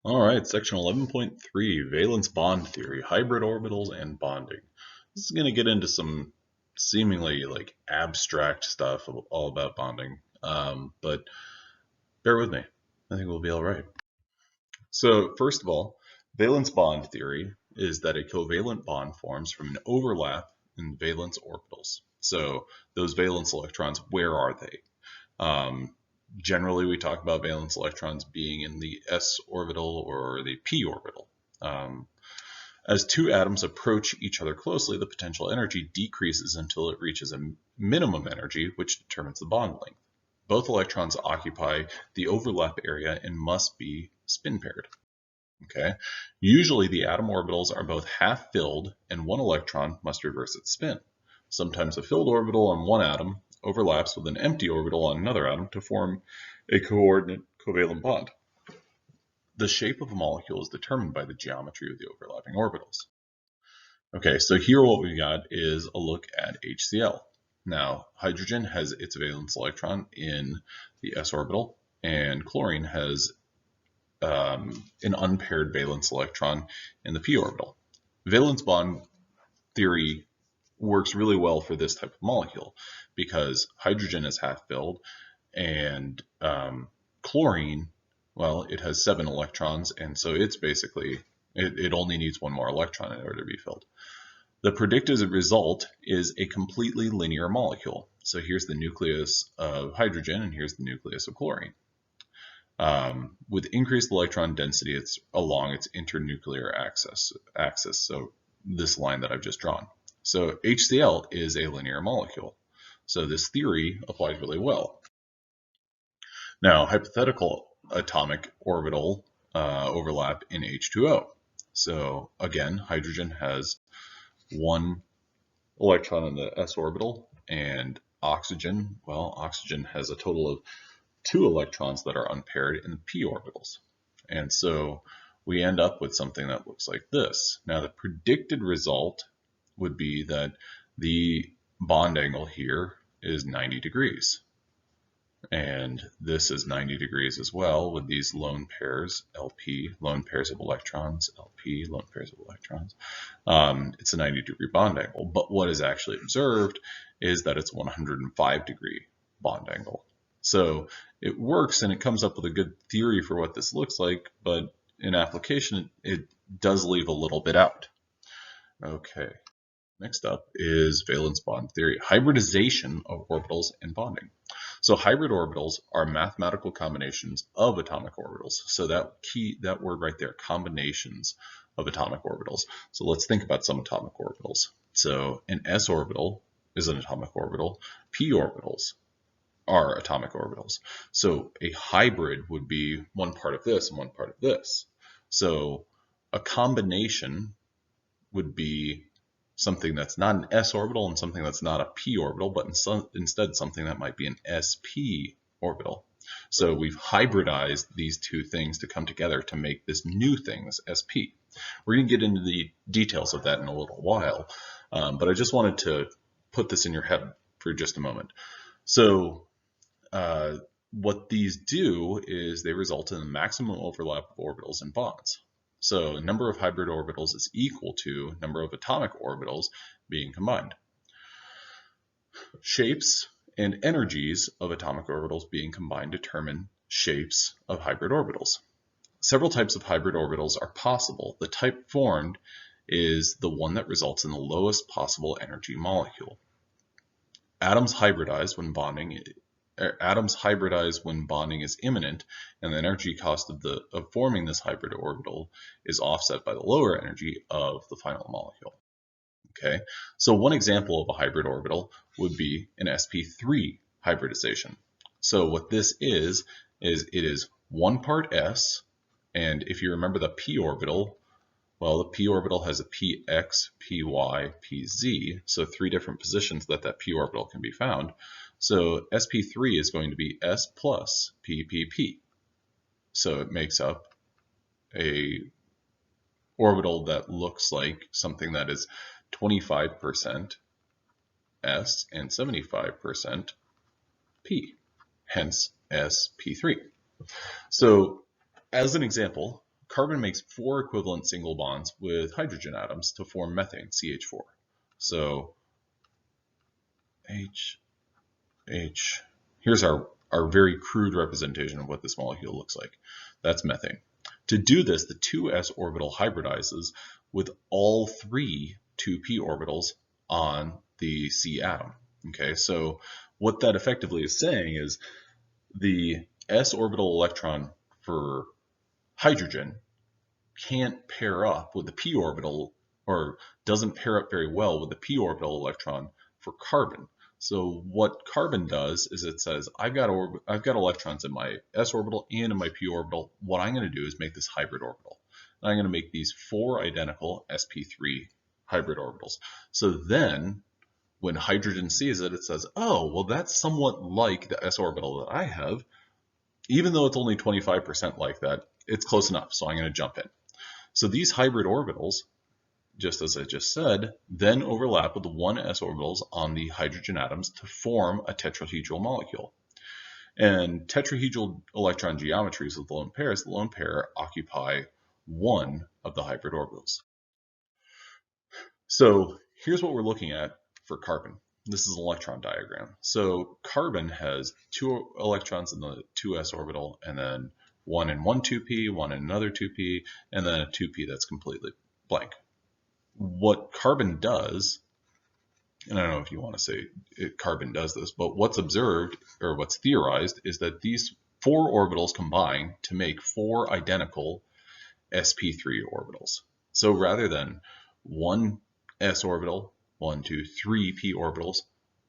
All right, section 11.3, valence bond theory, hybrid orbitals and bonding. This is going to get into some seemingly like abstract stuff all about bonding, but bear with me. I think we'll be all right. So first of all, valence bond theory is that a covalent bond forms from an overlap in valence orbitals. So those valence electrons, where are they? Generally, we talk about valence electrons being in the s orbital or the p orbital. As two atoms approach each other closely, the potential energy decreases until it reaches a minimum energy, which determines the bond length. Both electrons occupy the overlap area and must be spin paired. Okay. Usually, the atom orbitals are both half filled, and one electron must reverse its spin. Sometimes a filled orbital on one atom overlaps with an empty orbital on another atom to form a coordinate covalent bond. The shape of a molecule is determined by the geometry of the overlapping orbitals. Okay, so here what we got is a look at HCl. Now, hydrogen has its valence electron in the s orbital, and chlorine has an unpaired valence electron in the p orbital. Valence bond theory works really well for this type of molecule because hydrogen is half filled and chlorine, well, it has 7 electrons, and so it's basically, it only needs one more electron in order to be filled. The predicted result is a completely linear molecule. So here's the nucleus of hydrogen and here's the nucleus of chlorine. With increased electron density, it's along its internuclear axis, so this line that I've just drawn. So HCl is a linear molecule. So this theory applies really well. Now, hypothetical atomic orbital overlap in H₂O. So again, hydrogen has 1 electron in the s orbital, and oxygen, well, oxygen has a total of 2 electrons that are unpaired in the p orbitals. And so we end up with something that looks like this. Now, the predicted result would be that the bond angle here is 90 degrees. And this is 90 degrees as well with these lone pairs, LP, lone pairs of electrons, LP, lone pairs of electrons. It's a 90-degree bond angle. But what is actually observed is that it's 105-degree bond angle. So it works and it comes up with a good theory for what this looks like, but in application, it does leave a little bit out. Okay, next up is valence bond theory, hybridization of orbitals and bonding. So hybrid orbitals are mathematical combinations of atomic orbitals. So that word right there, combinations of atomic orbitals. So let's think about some atomic orbitals. So an s orbital is an atomic orbital. P orbitals are atomic orbitals. So a hybrid would be one part of this and one part of this. So a combination would be something that's not an s orbital and something that's not a p orbital, but instead something that might be an sp orbital. So we've hybridized these two things to come together to make this new thing, this sp. We're going to get into the details of that in a little while, but I just wanted to put this in your head for just a moment. So what these do is they result in the maximum overlap of orbitals and bonds. So number of hybrid orbitals is equal to number of atomic orbitals being combined. Shapes and energies of atomic orbitals being combined determine shapes of hybrid orbitals. Several types of hybrid orbitals are possible. The type formed is the one that results in the lowest possible energy molecule. Atoms hybridize when bonding is imminent, and the energy cost of forming this hybrid orbital is offset by the lower energy of the final molecule. Okay, so one example of a hybrid orbital would be an sp3 hybridization. So what this is it is 1 part s, and if you remember the p orbital, well, the p orbital has a px, py, pz, so 3 different positions that p orbital can be found. So sp3 is going to be s plus ppp. So it makes up a orbital that looks like something that is 25% s and 75% p, hence sp3. So as an example, carbon makes 4 equivalent single bonds with hydrogen atoms to form methane, CH4. So H, here's our very crude representation of what this molecule looks like. That's methane. To do this, the 2s orbital hybridizes with all 3 2p orbitals on the C atom. Okay, so what that effectively is saying is the s orbital electron for hydrogen can't pair up with the p orbital, or doesn't pair up very well with the p orbital electron for carbon. So what carbon does is it says, I've got electrons in my s orbital and in my p orbital. What I'm going to do is make this hybrid orbital. And I'm going to make these 4 identical sp3 hybrid orbitals. So then when hydrogen sees it, it says, oh, well, that's somewhat like the s orbital that I have. Even though it's only 25% like that, it's close enough, so I'm going to jump in. So these hybrid orbitals, just as I just said, then overlap with the 1s orbitals on the hydrogen atoms to form a tetrahedral molecule. And tetrahedral electron geometries with lone pairs, the lone pair occupy one of the hybrid orbitals. So here's what we're looking at for carbon. This is an electron diagram. So carbon has 2 electrons in the 2s orbital, and then one in one 2p, one in another 2p, and then a 2p that's completely blank. What carbon does, and I don't know if you want to say carbon does this, but what's observed, or what's theorized, is that these 4 orbitals combine to make 4 identical sp3 orbitals. So rather than one s orbital, 1, 2, 3 p orbitals,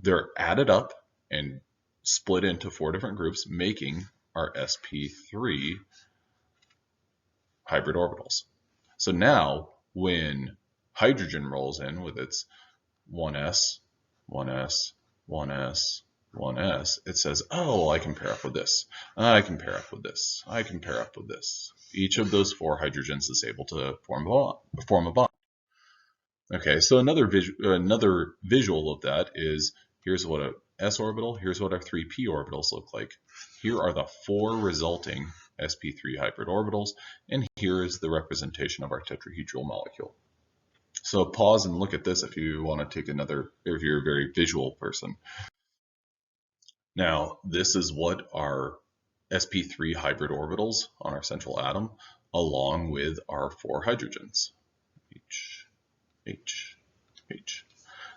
they're added up and split into 4 different groups, making our sp3 hybrid orbitals. So now when hydrogen rolls in with its 1s, 1s, 1s, 1s, it says, oh, I can pair up with this, I can pair up with this, I can pair up with this. Each of those 4 hydrogens is able to form a bond. Okay, so another visual of that is, here's what a s orbital, here's what our 3p orbitals look like. Here are the 4 resulting sp3 hybrid orbitals, and here is the representation of our tetrahedral molecule. So pause and look at this if you want to take if you're a very visual person. Now, this is what our sp3 hybrid orbitals on our central atom, along with our 4 hydrogens. H.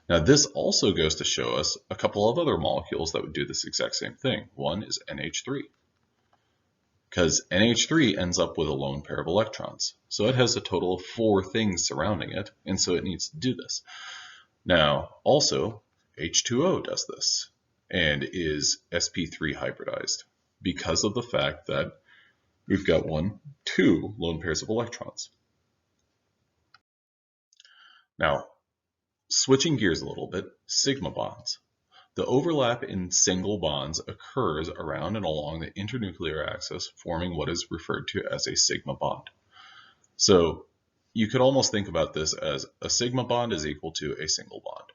Now this also goes to show us a couple of other molecules that would do this exact same thing. One is NH3, because NH3 ends up with a lone pair of electrons. So it has a total of 4 things surrounding it, and so it needs to do this. Now also H₂O does this and is sp3 hybridized because of the fact that we've got 1, 2 lone pairs of electrons. Now, switching gears a little bit, sigma bonds. The overlap in single bonds occurs around and along the internuclear axis, forming what is referred to as a sigma bond. So you could almost think about this as a sigma bond is equal to a single bond.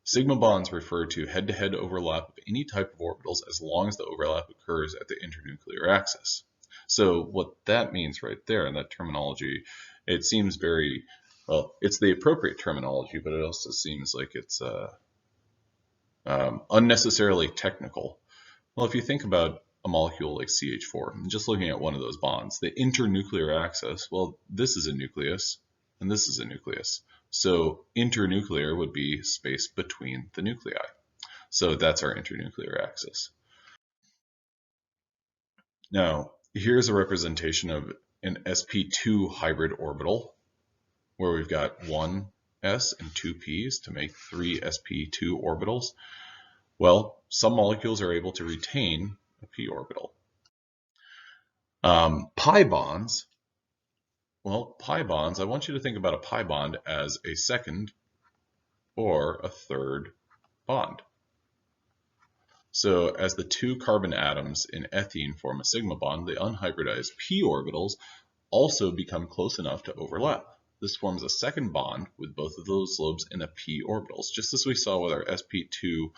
Sigma bonds refer to head-to-head overlap of any type of orbitals as long as the overlap occurs at the internuclear axis. So what that means right there in that terminology, it seems very, well, it's the appropriate terminology, but it also seems like it's unnecessarily technical. Well, if you think about a molecule like CH4, just looking at one of those bonds, the internuclear axis, well, this is a nucleus and this is a nucleus. So internuclear would be space between the nuclei. So that's our internuclear axis. Now, here's a representation of an sp2 hybrid orbital, where we've got 1 s and 2 p's to make 3 sp2 orbitals. Well, some molecules are able to retain a p orbital. Pi bonds, well, pi bonds, I want you to think about a pi bond as a second or a third bond. So as the 2 carbon atoms in ethene form a sigma bond, the unhybridized p orbitals also become close enough to overlap. This forms a second bond with both of those lobes in the p orbitals, just as we saw with our sp2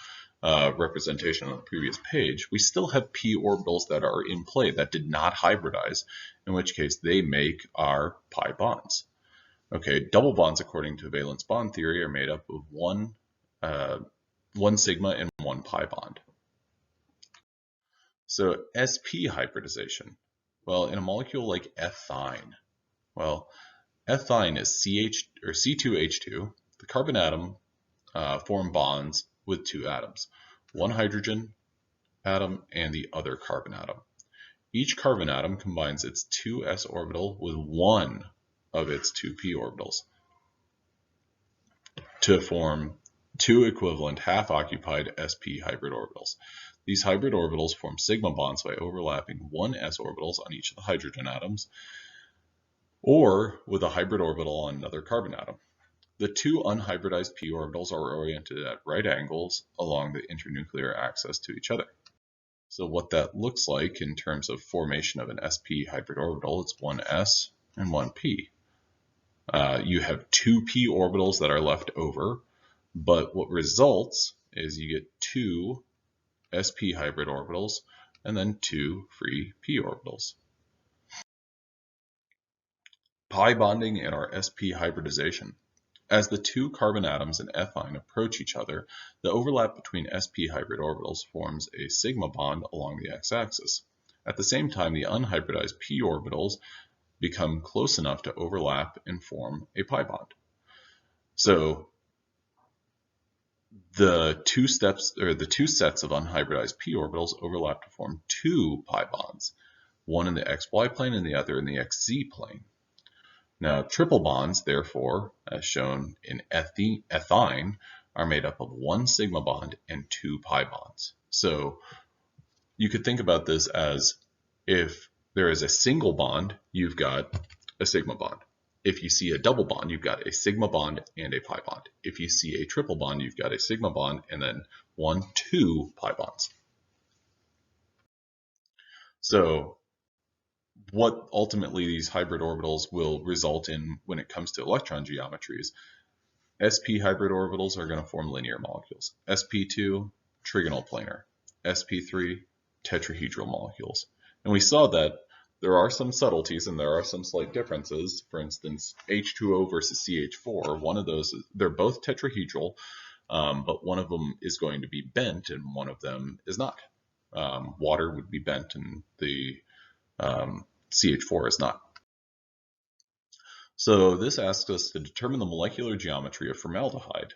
representation on the previous page, we still have p orbitals that are in play that did not hybridize, in which case they make our pi bonds. Okay, double bonds according to valence bond theory are made up of one sigma and one pi bond. So sp hybridization. Well, in a molecule like ethine, well, ethine is C2H2. The carbon atom form bonds with two atoms, one hydrogen atom and the other carbon atom. Each carbon atom combines its 2s orbital with one of its 2p orbitals to form two equivalent half-occupied sp hybrid orbitals. These hybrid orbitals form sigma bonds by overlapping one s orbitals on each of the hydrogen atoms, or with a hybrid orbital on another carbon atom. The two unhybridized p orbitals are oriented at right angles along the internuclear axis to each other. So what that looks like in terms of formation of an sp hybrid orbital, it's one s and one p. You have two p orbitals that are left over, but what results is you get two sp hybrid orbitals and then two free p orbitals. Pi bonding and our sp hybridization. As the two carbon atoms in ethine approach each other, the overlap between sp hybrid orbitals forms a sigma bond along the x-axis. At the same time, the unhybridized p orbitals become close enough to overlap and form a pi bond. So the two sets of unhybridized p orbitals overlap to form two pi bonds, one in the xy plane and the other in the xz plane. Now, triple bonds, therefore, as shown in ethine, are made up of one sigma bond and two pi bonds. So you could think about this as if there is a single bond, you've got a sigma bond. If you see a double bond, you've got a sigma bond and a pi bond. If you see a triple bond, you've got a sigma bond and then two pi bonds. So what ultimately these hybrid orbitals will result in when it comes to electron geometries, sp hybrid orbitals are going to form linear molecules. sp2, trigonal planar. sp3, tetrahedral molecules. And we saw that there are some subtleties and there are some slight differences. For instance, H₂O versus CH4, one of those, they're both tetrahedral, but one of them is going to be bent and one of them is not. Water would be bent and the CH4 is not. So this asks us to determine the molecular geometry of formaldehyde,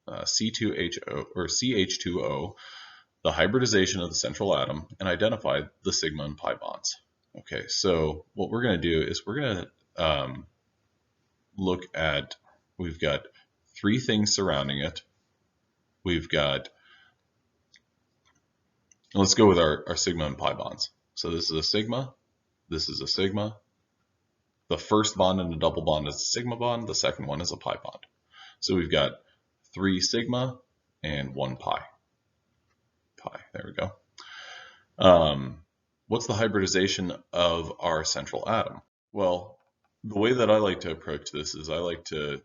C2H2O, or CH₂O, the hybridization of the central atom, and identify the sigma and pi bonds. Okay, so what we're going to do is we're going to look at, we've got three things surrounding it. We've got, let's go with our sigma and pi bonds. So this is a sigma, this is a sigma. The first bond in a double bond is a sigma bond, the second one is a pi bond. So we've got 3 sigma and 1 pi. There we go. What's the hybridization of our central atom? Well, the way that I like to approach this is I like to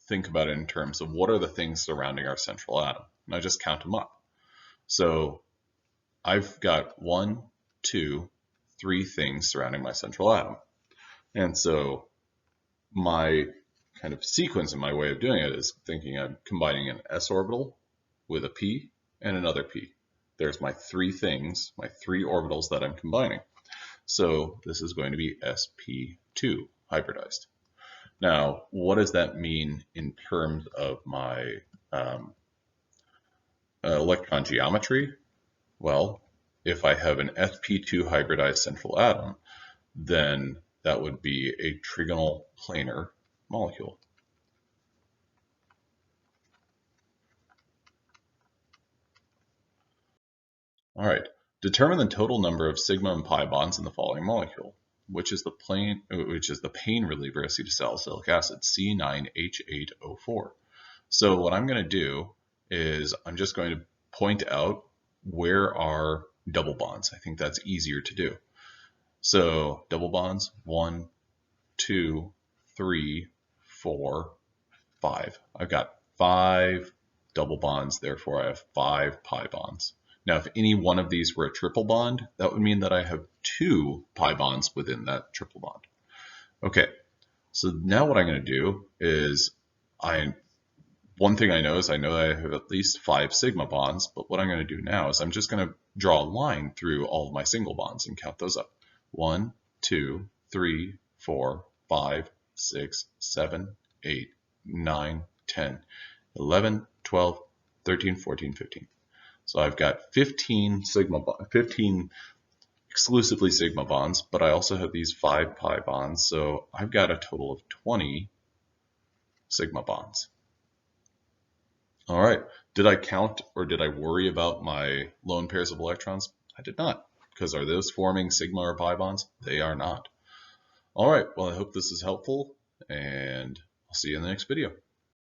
think about it in terms of what are the things surrounding our central atom, and I just count them up. So I've got 1, 2, 3 things surrounding my central atom. And so my kind of sequence and my way of doing it is thinking I'm combining an s orbital with a p and another p. There's my 3 things, my 3 orbitals that I'm combining. So this is going to be sp2 hybridized. Now, what does that mean in terms of my electron geometry? Well, if I have an sp2 hybridized central atom, then that would be a trigonal planar molecule. All right, determine the total number of sigma and pi bonds in the following molecule, which is the pain reliever acetylsalicylic acid, C9H8O4. So what I'm going to do is I'm just going to point out where are double bonds. I think that's easier to do. So double bonds, 1, 2, 3, 4, 5. I've got 5 double bonds, therefore I have 5 pi bonds. Now, if any one of these were a triple bond, that would mean that I have 2 pi bonds within that triple bond. Okay, so now what I'm going to do is, one thing I know is I know that I have at least 5 sigma bonds, but what I'm going to do now is I'm just going to draw a line through all of my single bonds and count those up. 1, 2, 3, 4, 5, 6, 7, 8, 9, 10, 11, 12, 13, 14, 15. So I've got 15 exclusively sigma bonds, but I also have these 5 pi bonds, so I've got a total of 20 sigma bonds. All right, did I count or did I worry about my lone pairs of electrons? I did not, because are those forming sigma or pi bonds? They are not. All right, well, I hope this is helpful, and I'll see you in the next video.